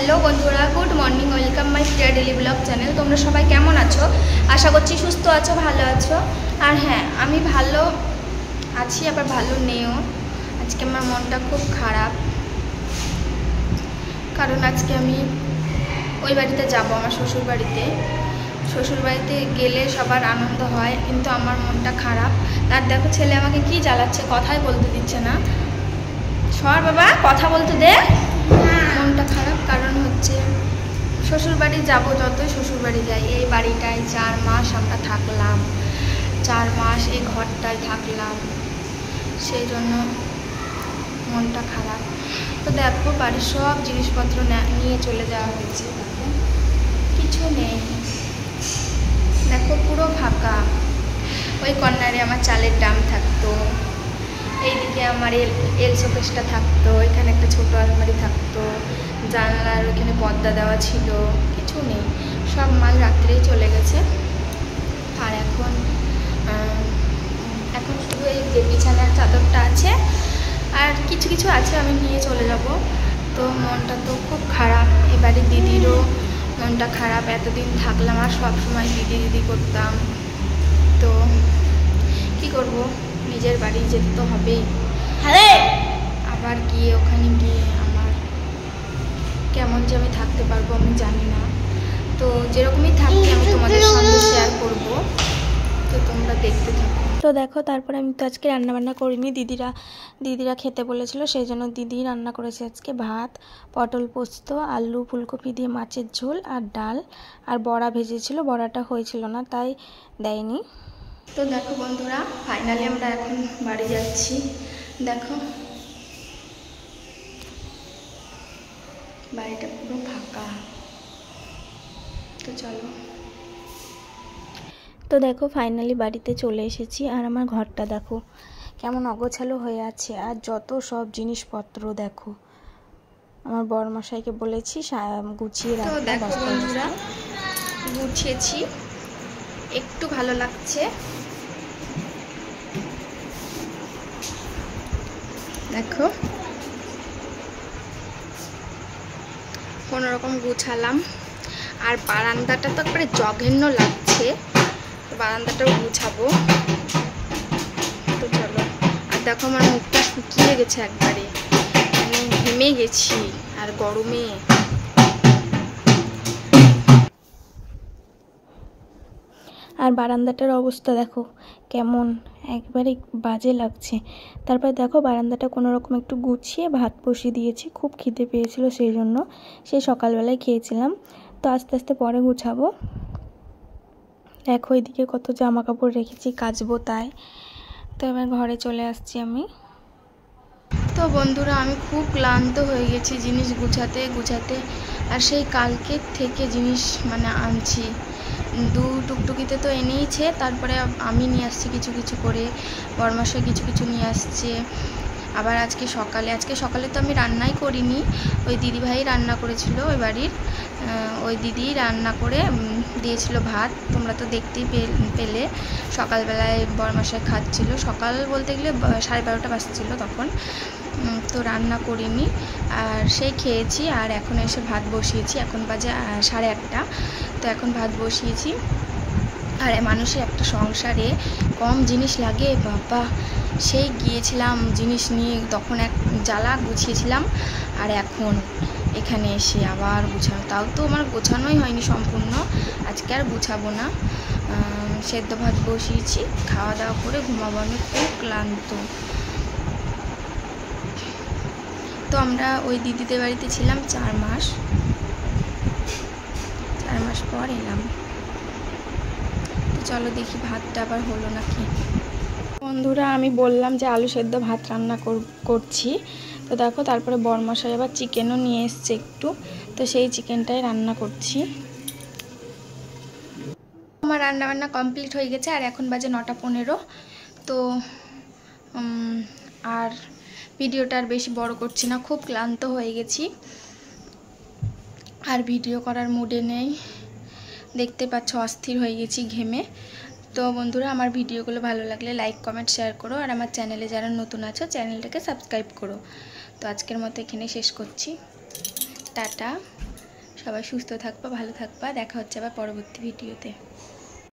Hello বন্ধুরা, good morning, welcome my Priya daily blog channel. তোমরা সবাই কেমন আছো? আশা করছি সুস্থ আছো, ভালো আছো। আর হ্যাঁ, আমি ভালো আছি, আবার ভালো নেও। আজকে আমার মনটা খুব খারাপ, কারণ আজকে আমি ওই বাড়িতে যাব, আমার শ্বশুর বাড়িতে। শ্বশুর বাড়িতে গেলে সবার আনন্দ হয়, কিন্তু আমার মনটা খারাপ। আর দেখো, ছেলে আমাকে কি জ্বালাচ্ছে, কথাই বলতে দিচ্ছে না। সর বাবা, কথা বলতে দে। মনটা খারাপ কারণ হচ্ছে শ্বশুর বাড়ি যাবো, যতই শ্বশুর বাড়ি যাই, এই বাড়িটায় 4 মাস আমরা থাকলাম, 4 মাস এই ঘরটায় থাকলাম, সেই জন্য মনটা খারাপ। তো দেখো, বাড়ির সব জিনিসপত্র নিয়ে চলে যাওয়া হয়েছে, কিছু নেই। দেখো, পুরো ফাঁকা। ওই কর্নারে আমার চালের ড্রাম থাকতো, এইদিকে আমার এল শোকেসটা থাকতো, এখানে একটা ছোটো আলমারি থাকতো, জানলার ওইখানে পর্দা দেওয়া ছিল, কিছু নেই। সব মাল রাত্রেই চলে গেছে। আর এখন শুধু এই যে বিছানার চাদরটা আছে, আর কিছু কিছু আছে, আমি নিয়ে চলে যাব। তো মনটা তো খুব খারাপ। এবারে দিদিরও মনটা খারাপ, এতদিন থাকলাম আর সব সময় দিদি দিদি করতাম। তো কি করব, নিজের বাড়ি যেতে তো হবেই। আবার গিয়ে ওখানে গিয়ে আমার কেমন যে আমি থাকতে পারবো আমি জানি না। তো যেরকমই থাকি আমি তোমাদের সঙ্গে শেয়ার করব, তো তোমরা দেখতে থাকো। তো দেখো, তারপরে আমি তো আজকে রান্নাবান্না করিনি, দিদিরা খেতে বলেছিল, সেই জন্য দিদি রান্না করেছে আজকে ভাত, পটল পোস্ত, আলু ফুলকপি দিয়ে মাছের ঝোল আর ডাল, আর বড়া ভেজেছিল। বড়াটা হয়েছিল না, তাই দেয়নি। তো দেখো বন্ধুরা, ফাইনালি আমরা এখন বাড়ি যাচ্ছি। দেখো, বাড়িটা পুরো ফাঁকা। তো চলো। তো দেখো, ফাইনালি বাড়িতে চলে এসেছি। আর আমার ঘরটা দেখো কেমন অগোছালো হয়ে আছে, আর যত সব জিনিসপত্র দেখো। আমার বড়মশাইকে বলেছি গুছিয়ে রাখতে। তো দেখো বন্ধুরা, গুছিয়েছি, একটু ভালো লাগছে। দেখো, কোনোরকম গুছালাম। আর বারান্দাটা তো একবারে জঘন্য লাগছে, বারান্দাটাও গুছাবো। তো চলো। আর দেখো, আমার মুখটা শুকিয়ে গেছে একবারে, মানে ঘেমে গেছি আর গরমে। আর বারান্দাটার অবস্থা দেখো কেমন, একবারে বাজে লাগছে। তারপর দেখো, বারান্দাটা কোনো রকম একটু গুছিয়ে ভাত বসিয়ে দিয়েছি, খুব খিদে পেয়েছিল, সেই জন্য সেই সকালবেলায় খেয়েছিলাম। তো আস্তে আস্তে পরে গুছাবো। দেখো, এদিকে কত জামা কাপড় রেখেছি, কাচবো তাই। তো এবার ঘরে চলে আসছি আমি। তো বন্ধুরা, আমি খুব ক্লান্ত হয়ে গেছি জিনিস গুছাতে। আর সেই কালকের থেকে জিনিস আনছি, টুকটুকিতে তো এনেইছে, তারপরে আমি নিয়ে আসছি কিছু কিছু করে, বড়মশাই কিছু কিছু নিয়ে আসছে। আবার আজকে সকালে তো আমি রান্নাই করিনি, ওই দিদিভাই রান্না করেছিল, ওই বাড়ির ওই দিদি রান্না করে দিয়েছিল ভাত। তোমরা তো দেখতেই পেলে, সকালবেলায় বড়মশাই খাচ্ছিল। সকাল বলতে গেলে 12:30 বাজছিল তখন। তো রান্না করিনি, আর সেই খেয়েছি। আর এখন এসে ভাত বসিয়েছি, এখন বাজে 1:30। তো এখন ভাত বসিয়েছি। আর মানুষের একটা সংসারে কম জিনিস লাগে বাবা। সেই গিয়েছিলাম জিনিস নিয়ে, তখন এক জ্বালা গুছিয়েছিলাম, আর এখন এখানে এসে আবার গুছানো। তাও তো আমার গোছানোই হয়নি সম্পূর্ণ, আজকে আর গুছাবো না। সেদ্ধ ভাত বসিয়েছি, খাওয়া দাওয়া করে ঘুমাবো। আমি খুব ক্লান্ত। তো আমরা ওই দিদিদের বাড়িতে ছিলাম 4 মাস পর এলাম। তো চলো দেখি ভাতটা আবার হলো নাকি। বন্ধুরা, আমি বললাম যে আলু সেদ্ধ ভাত রান্না করছি। তো দেখো, তারপরে বড়মশাই আবার চিকেনও নিয়ে এসছে একটু, তো সেই চিকেনটাই রান্না করছি। আমার রান্নাবান্না কমপ্লিট হয়ে গেছে, আর এখন বাজে 9:15। তো আর ভিডিওটা আর বেশি বড় করছি না, খুব ক্লান্ত হয়ে গেছি, আর ভিডিও করার মুডে নেই। দেখতে পাচ্ছ, অস্থির হয়ে গেছি ঘেমে। তো বন্ধুরা, আমার ভিডিওগুলো ভালো লাগলে লাইক কমেন্ট শেয়ার করো, আর আমার চ্যানেলে যারা নতুন আছো চ্যানেলটাকে সাবস্ক্রাইব করো। তো আজকের মতো এখানে শেষ করছি, টাটা। সবাই সুস্থ থাকবা, ভালো থাকবা। দেখা হচ্ছে আবার পরবর্তী ভিডিওতে।